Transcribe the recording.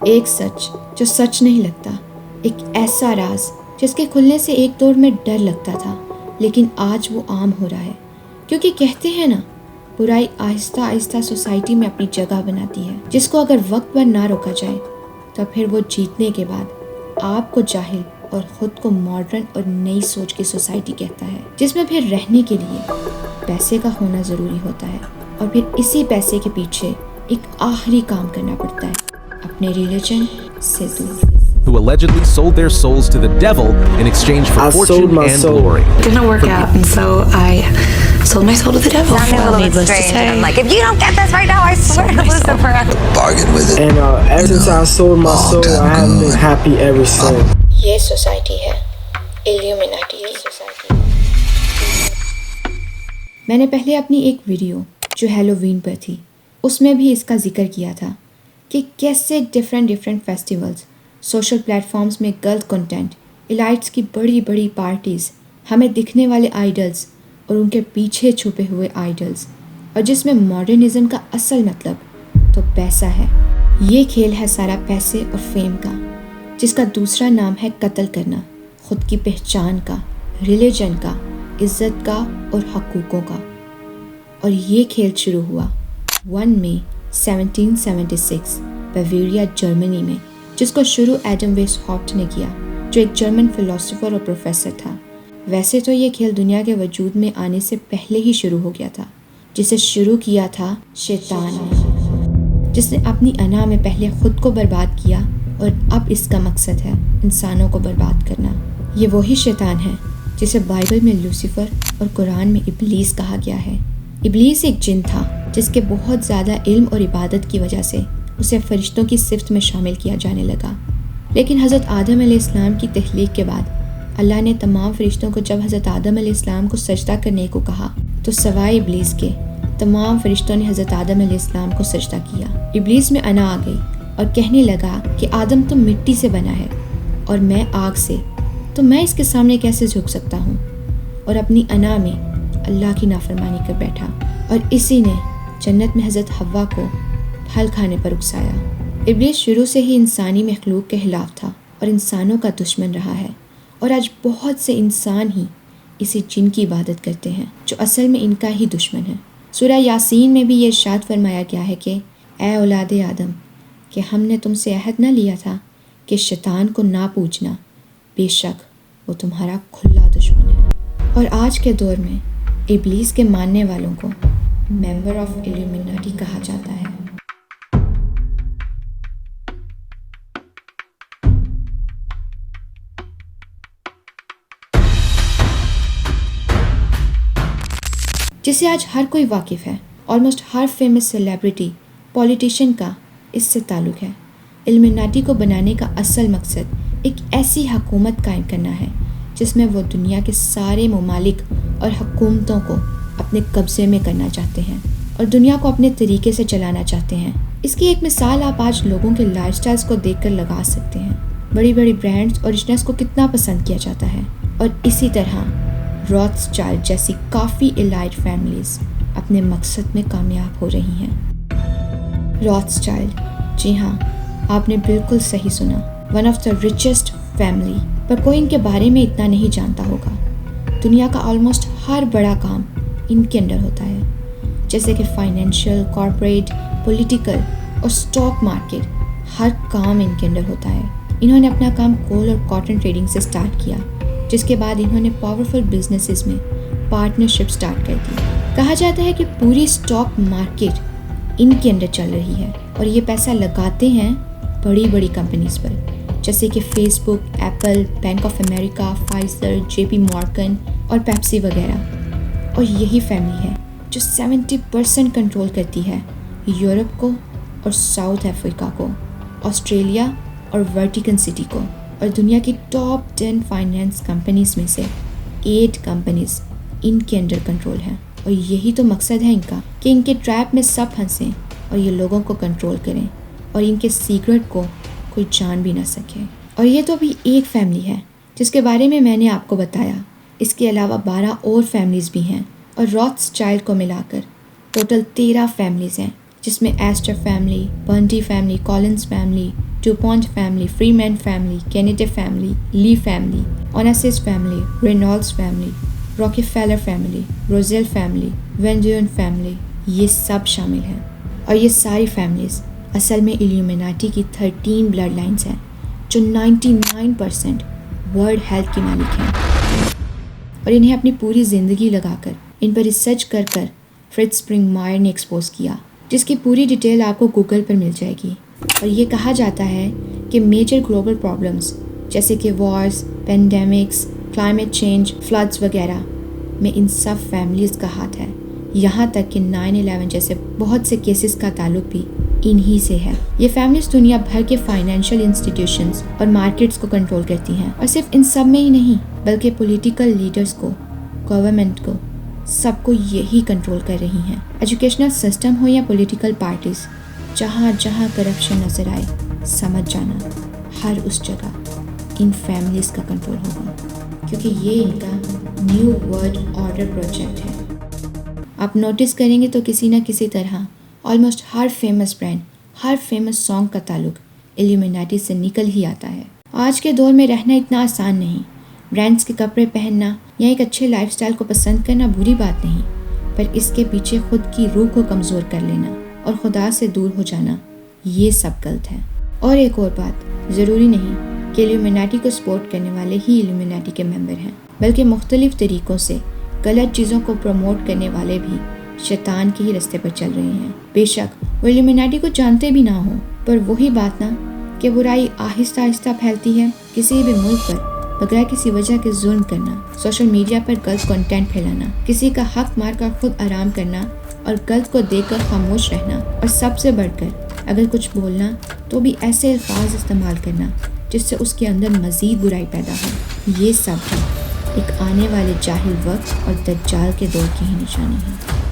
ایک سچ جو سچ نہیں لگتا، ایک ایسا راز جس کے کھلنے سے ایک دور میں ڈر لگتا تھا لیکن آج وہ عام ہو رہا ہے، کیونکہ کہتے ہیں نا، برائی آہستہ آہستہ سوسائٹی میں اپنی جگہ بناتی ہے، جس کو اگر وقت پر نہ روکا جائے تو پھر وہ جیتنے کے بعد آپ کو جاہل اور خود کو ماڈرن اور نئی سوچ کی سوسائٹی کہتا ہے، جس میں پھر رہنے کے لیے پیسے کا ہونا ضروری ہوتا ہے، اور پھر اسی پیسے کے پیچھے ایک آخری کام کرنا پڑتا ہے، اپنے ریلیجن سے دور۔ who allegedly sold their souls to the devil in exchange for fortune and glory. It didn't work out, and so I sold my soul to the devil. Sounding a little bit strange. I'm like, if you don't get this right now, I swear to Lucifer. Bargain with it. And ever since I sold my soul, I haven't been happy ever since. یہ society ہے ایلیومیناٹی کی society. میں نے پہلے اپنی ایک video جو Halloween پر تھی اس میں بھی اس کا ذکر کیا تھا کہ کیسے different festivals, social platforms میں غلط کنٹینٹ، ایلائٹس کی بڑی بڑی پارٹیز، ہمیں دکھنے والے آئیڈلز اور ان کے پیچھے چھپے ہوئے آئیڈلز، اور جس میں ماڈرنزم کا اصل مطلب تو پیسہ ہے۔ یہ کھیل ہے سارا پیسے اور فیم کا، جس کا دوسرا نام ہے قتل کرنا، خود کی پہچان کا، ریلیجن کا، عزت کا اور حقوقوں کا۔ اور یہ کھیل شروع ہوا 1 مئی 1776 بیویریا جرمنی میں، جس کو شروع ایڈم ویس ہافٹ نے کیا، جو ایک جرمن فلسفر اور پروفیسر تھا۔ ویسے تو یہ کھیل دنیا کے وجود میں آنے سے پہلے ہی شروع ہو گیا تھا، جسے شروع کیا تھا شیطان نے، جس نے اپنی انا میں پہلے خود کو برباد کیا اور اب اس کا مقصد ہے انسانوں کو برباد کرنا۔ یہ وہی شیطان ہے جسے بائبل میں لوسیفر اور قرآن میں ابلیس کہا گیا ہے۔ ابلیس ایک جن تھا جس کے بہت زیادہ علم اور عبادت کی وجہ سے اسے فرشتوں کی صفت میں شامل کیا جانے لگا، لیکن حضرت آدم علیہ السلام کی تخلیق کے بعد اللہ نے تمام فرشتوں کو جب حضرت آدم علیہ السلام کو سجدہ کرنے کو کہا تو سوائے ابلیس کے تمام فرشتوں نے حضرت آدم علیہ السلام کو سجدہ کیا۔ ابلیس میں انا آ گئی اور کہنے لگا کہ آدم تو مٹی سے بنا ہے اور میں آگ سے، تو میں اس کے سامنے کیسے جھک سکتا ہوں، اور اپنی انا میں اللہ کی نافرمانی کر بیٹھا، اور اسی نے جنت میں حضرت حوا کو پھل کھانے پر اکسایا۔ ابلیس شروع سے ہی انسانی مخلوق کے خلاف تھا اور انسانوں کا دشمن رہا ہے، اور آج بہت سے انسان ہی اسی جن کی عبادت کرتے ہیں جو اصل میں ان کا ہی دشمن ہے۔ سورہ یاسین میں بھی یہ ارشاد فرمایا گیا ہے کہ اے اولاد آدم، کہ ہم نے تم سے عہد نہ لیا تھا کہ شیطان کو نہ پوجنا، بے شک وہ تمہارا کھلا دشمن ہے۔ اور آج کے دور میں ابلیس کے ماننے والوں کو ممبر آف ایلیومیناٹی کہا جاتا ہے۔ جسے آج ہر کوئی واقف ہے، آلموسٹ ہر فیمس سیلیبریٹی، پولیٹیشین کا اس سے تعلق ہے۔ ایلیومیناٹی کو بنانے کا اصل مقصد ایک ایسی حکومت قائم کرنا ہے جس میں وہ دنیا کے سارے ممالک اور حکومتوں کو اپنے قبضے میں کرنا چاہتے ہیں اور دنیا کو اپنے طریقے سے چلانا چاہتے ہیں۔ اس کی ایک مثال آپ آج لوگوں کے لائف سٹائلز کو دیکھ کر لگا سکتے ہیں۔ بڑی بڑی برانڈز اور ریچنس کو کتنا پسند کیا جاتا ہے، اور اسی طرح روتھسچائلڈ جیسی کافی ایلائٹ فیملیز اپنے مقصد میں کامیاب ہو رہی ہیں۔ روتھسچائلڈ، جی ہاں، آپ نے بالکل صحیح سنا، one of the richest family, پر کوئی ان کے بارے میں اتنا نہیں جانتا ہوگا۔ دنیا کا آلموسٹ ہر بڑا کام ان کے انڈر ہوتا ہے، جیسے کہ فائنینشیل، کارپوریٹ، پولیٹیکل اور سٹاک مارکیٹ، ہر کام ان کے انڈر ہوتا ہے۔ انہوں نے اپنا کام کول اور کاٹن ٹریڈنگ سے سٹارٹ کیا، جس کے بعد انہوں نے پاورفل بزنسز میں پارٹنرشپ سٹارٹ کر دی۔ کہا جاتا ہے کہ پوری سٹاک مارکیٹ ان کے انڈر چل رہی ہے، اور یہ پیسہ لگاتے ہیں بڑی بڑی کمپنیز پر، جیسے کہ Facebook, Apple, Bank of America, Pfizer, J P Morgan اور پیپسی وغیرہ۔ اور یہی فیملی ہے جو 70% کنٹرول کرتی ہے یورپ کو اور ساؤتھ افریقہ کو، آسٹریلیا اور ویٹیکن سٹی کو، اور دنیا کی ٹاپ 10 فائنانس کمپنیز میں سے 8 کمپنیز ان کے انڈر کنٹرول ہیں۔ اور یہی تو مقصد ہے ان کا، کہ ان کے ٹریپ میں سب پھنسیں اور یہ لوگوں کو کنٹرول کریں اور ان کے سیکرٹ کو کوئی جان بھی نہ سکے۔ اور یہ تو ابھی ایک فیملی ہے جس کے بارے میں نے آپ کو بتایا، اس کے علاوہ 12 اور فیملیز بھی ہیں، اور روتھسچائلڈ کو ملا کر ٹوٹل 13 فیملیز ہیں، جس میں ایسٹر فیملی، بنٹی family, Collins family, DuPont family, Freeman family, Kennedy family, Lee family, Onassis family, Reynolds family, Rockefeller family, روزیل فیملی، وینڈیون فیملی، یہ سب شامل ہیں۔ اور یہ ساری فیملیز اصل میں ایلیومیناٹی کی 13 بلڈ لائنز ہیں جو 99% ورلڈ ہیلتھ کی مالک ہیں، اور انہیں اپنی پوری زندگی لگا کر ان پر ریسرچ کر فرٹز اسپرنگ مائر نے ایکسپوز کیا، جس کی پوری ڈیٹیل آپ کو گوگل پر مل جائے گی۔ اور یہ کہا جاتا ہے کہ میجر گلوبل پرابلمز جیسے کہ wars, pandemics, climate change, floods وغیرہ میں ان سب فیملیز کا ہاتھ ہے، یہاں تک کہ 9/11 جیسے بہت سے کیسز کا تعلق بھی انہی سے ہے۔ یہ فیملیز دنیا بھر کے فائنینشیل انسٹیٹیوشنز اور مارکیٹس کو کنٹرول کرتی ہیں، اور صرف ان سب میں ہی نہیں بلکہ پولیٹیکل لیڈرز کو، گورنمنٹ کو، سب کو یہی کنٹرول کر رہی ہیں۔ ایجوکیشنل سسٹم ہو یا پولیٹیکل پارٹیز، جہاں جہاں کرپشن نظر آئے، سمجھ جانا ہر اس جگہ ان فیملیز کا کنٹرول ہوگا، کیونکہ یہ ان کا نیو ورلڈ آرڈر پروجیکٹ ہے۔ آپ نوٹس کریں گے تو کسی نہ کسی طرح آلموسٹ ہر فیمس برانڈ، ہر فیمس سانگ کا تعلق ایلیومیناٹی سے نکل ہی آتا ہے۔ آج کے دور میں رہنا اتنا آسان نہیں، برانڈز کے کپڑے پہننا یا ایک اچھے لائف سٹائل کو پسند کرنا بری بات نہیں، پر اس کے پیچھے خود کی روح کو کمزور کر لینا اور خدا سے دور ہو جانا، یہ سب غلط ہے۔ اور ایک اور بات، ضروری نہیں کہ ایلیومیناٹی کو سپورٹ کرنے والے ہی ایلیومیناٹی کے ممبر ہیں، بلکہ مختلف طریقوں سے غلط چیزوں کو پروموٹ کرنے والے بھی شیطان کے ہی رستے پر چل رہے ہیں۔ بے شک وہ ایلیومیناٹی کو جانتے بھی نہ ہوں، پر وہی بات نا کہ برائی آہستہ آہستہ پھیلتی ہے۔ کسی بھی ملک پر بغیر کسی وجہ کے ظلم کرنا، سوشل میڈیا پر غلط کنٹینٹ پھیلانا، کسی کا حق مار کر خود آرام کرنا اور غلط کو دیکھ کر خاموش رہنا، اور سب سے بڑھ کر اگر کچھ بولنا تو بھی ایسے الفاظ استعمال کرنا جس سے اس کے اندر مزید برائی پیدا ہو، یہ سب بھی ایک آنے والے جاہل وقت اور دجال کے دور کی ہی نشانی ہے۔